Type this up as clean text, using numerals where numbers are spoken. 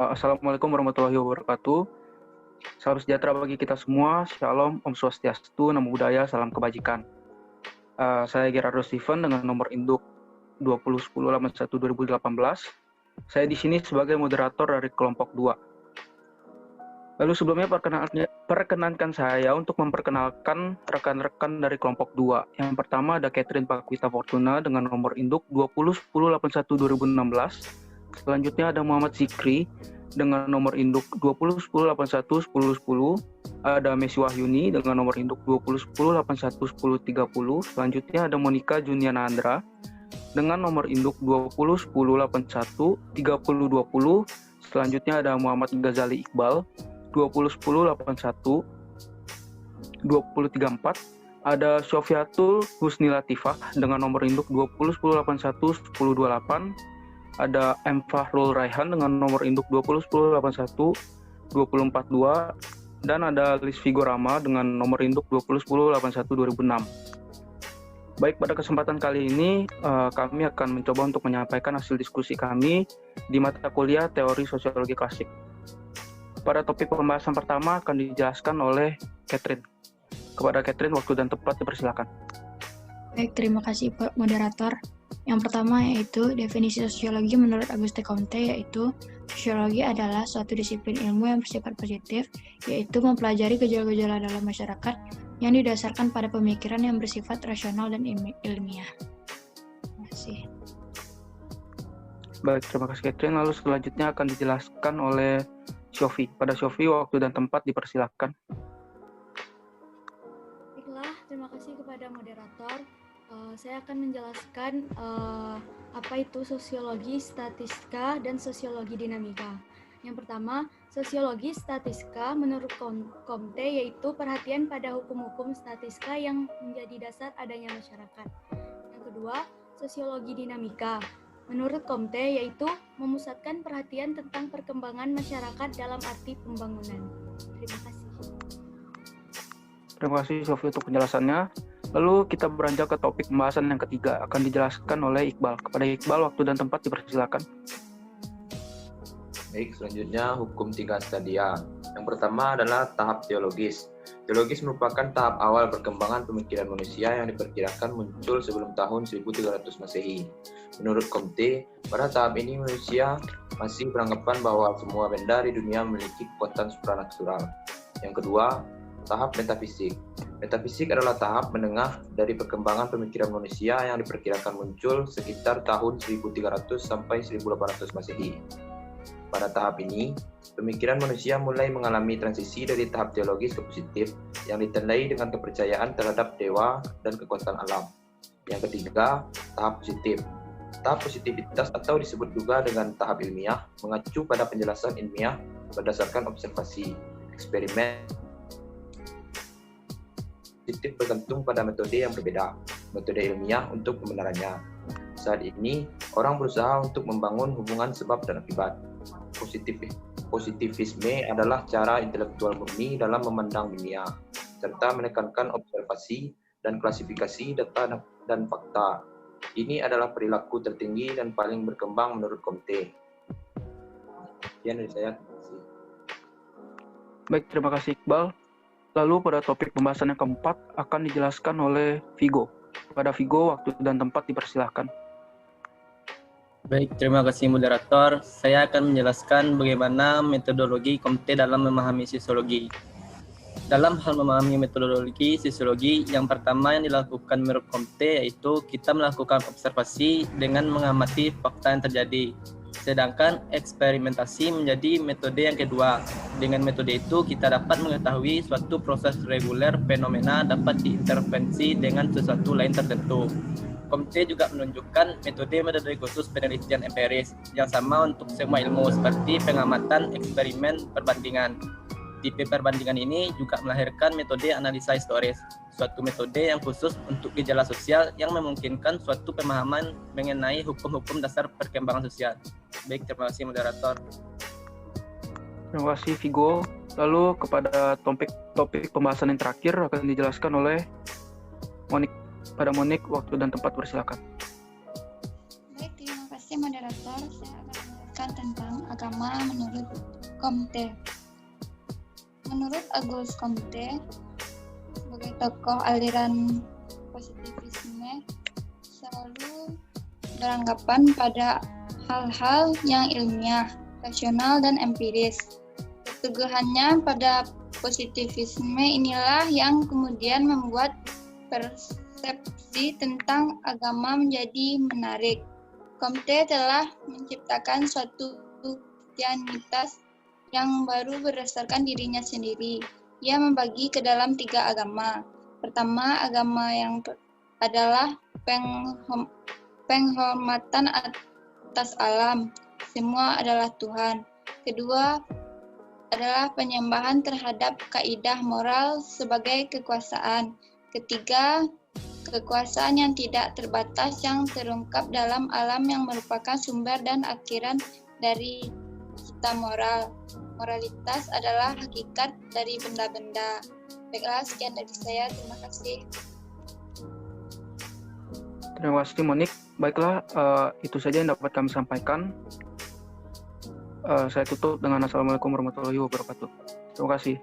Assalamualaikum warahmatullahi wabarakatuh. Salam sejahtera bagi kita semua. Shalom, Om Swastiastu, Namo Buddhaya, salam kebajikan. Saya Gerardo Steven dengan nomor induk 2010812018. Saya di sini sebagai moderator dari kelompok 2. Lalu sebelumnya perkenankan saya untuk memperkenalkan rekan-rekan dari kelompok 2. Yang pertama ada Catherine Pakwita Fortuna dengan nomor induk 2010812016. Selanjutnya ada Muhammad Zikri dengan nomor induk 2010811010. Ada Messi Wahyuni dengan nomor induk 2010811030. Selanjutnya ada Monica Juniana Andra dengan nomor induk 2010813020. Selanjutnya ada Muhammad Ghazali Iqbal 2010812034. Ada Syofiatul Husni Latifah dengan nomor induk 2010811028. Ada M. Fahrul Raihan dengan nomor induk 2010812042. Dan ada Liz Vigorama dengan nomor induk 2010812006. Baik, pada kesempatan kali ini kami akan mencoba untuk menyampaikan hasil diskusi kami di mata kuliah Teori Sosiologi Klasik. Pada topik pembahasan pertama akan dijelaskan oleh Catherine. Kepada Catherine, waktu dan tempat dipersilakan. Baik, terima kasih Pak Moderator. Yang pertama yaitu definisi sosiologi menurut Auguste Comte, yaitu sosiologi adalah suatu disiplin ilmu yang bersifat positif, yaitu mempelajari gejala-gejala dalam masyarakat yang didasarkan pada pemikiran yang bersifat rasional dan ilmiah. Terima kasih. Baik, terima kasih Catherine. Lalu selanjutnya akan dijelaskan oleh Syofi. Pada Syofi, waktu dan tempat dipersilakan. Baiklah, terima kasih kepada moderator. Saya akan menjelaskan apa itu sosiologi statistika dan sosiologi dinamika. Yang pertama, sosiologi statistika menurut Comte yaitu perhatian pada hukum-hukum statistika yang menjadi dasar adanya masyarakat. Yang kedua, sosiologi dinamika menurut Comte yaitu memusatkan perhatian tentang perkembangan masyarakat dalam arti pembangunan. Terima kasih. Terima kasih Syofi untuk penjelasannya. Lalu kita beranjak ke topik pembahasan yang ketiga, akan dijelaskan oleh Iqbal. Kepada Iqbal, waktu dan tempat dipersilakan. Baik, selanjutnya hukum 3 stadia. Yang pertama adalah tahap teologis. Teologis merupakan tahap awal perkembangan pemikiran manusia yang diperkirakan muncul sebelum tahun 1300 Masehi. Menurut Comte, pada tahap ini manusia masih beranggapan bahwa semua benda di dunia memiliki kekuatan supranatural. Yang kedua, tahap metafisik. Metafisik adalah tahap menengah dari perkembangan pemikiran manusia yang diperkirakan muncul sekitar tahun 1300 sampai 1800 Masehi. Pada tahap ini, pemikiran manusia mulai mengalami transisi dari tahap teologis ke positif yang ditandai dengan kepercayaan terhadap dewa dan kekuatan alam. Yang ketiga, tahap positif. Tahap positivitas atau disebut juga dengan tahap ilmiah mengacu pada penjelasan ilmiah berdasarkan observasi, eksperimen, positif bergantung pada metode yang berbeda, metode ilmiah untuk pembenarannya. Saat ini, orang berusaha untuk membangun hubungan sebab dan akibat. Positivisme adalah cara intelektual murni dalam memandang dunia, serta menekankan observasi dan klasifikasi data dan fakta. Ini adalah perilaku tertinggi dan paling berkembang menurut Comte. Sekian dari saya. Baik, terima kasih Iqbal. Lalu pada topik pembahasan yang keempat akan dijelaskan oleh Vigo. Pada Vigo, waktu dan tempat dipersilahkan. Baik, terima kasih moderator. Saya akan menjelaskan bagaimana metodologi Comte dalam memahami sosiologi. Dalam hal memahami metodologi sosiologi, yang pertama yang dilakukan menurut Comte yaitu kita melakukan observasi dengan mengamati fakta yang terjadi. Sedangkan eksperimentasi menjadi metode yang kedua. Dengan metode itu kita dapat mengetahui suatu proses reguler fenomena dapat diintervensi dengan sesuatu lain tertentu. Comte juga menunjukkan metode khusus penelitian empiris yang sama untuk semua ilmu seperti pengamatan, eksperimen, perbandingan. Tipe perbandingan ini juga melahirkan metode analisa historis, suatu metode yang khusus untuk gejala sosial yang memungkinkan suatu pemahaman mengenai hukum-hukum dasar perkembangan sosial. Baik, terima kasih moderator. Terima kasih Vigo. Lalu kepada topik pembahasan yang terakhir akan dijelaskan oleh Monik. Pada Monik, waktu dan tempat persilakan. Baik, terima kasih moderator. Saya akan menjelaskan tentang agama menurut Comte. Menurut Auguste Comte, sebagai tokoh aliran positivisme, selalu beranggapan pada hal-hal yang ilmiah, rasional, dan empiris. Keteguhannya pada positivisme inilah yang kemudian membuat persepsi tentang agama menjadi menarik. Comte telah menciptakan suatu Kristianitas yang baru berdasarkan dirinya sendiri. Ia membagi ke dalam 3 agama. Pertama, agama yang adalah penghormatan atas alam. Semua adalah Tuhan. Kedua, adalah penyembahan terhadap kaidah moral sebagai kekuasaan. Ketiga, kekuasaan yang tidak terbatas yang terungkap dalam alam yang merupakan sumber dan akhiran dari cita moral. Moralitas adalah hakikat dari benda-benda. Baiklah, sekian dari saya. Terima kasih. Terima kasih Monik. Baiklah, itu saja yang dapat kami sampaikan. Saya tutup dengan Assalamualaikum warahmatullahi wabarakatuh. Terima kasih.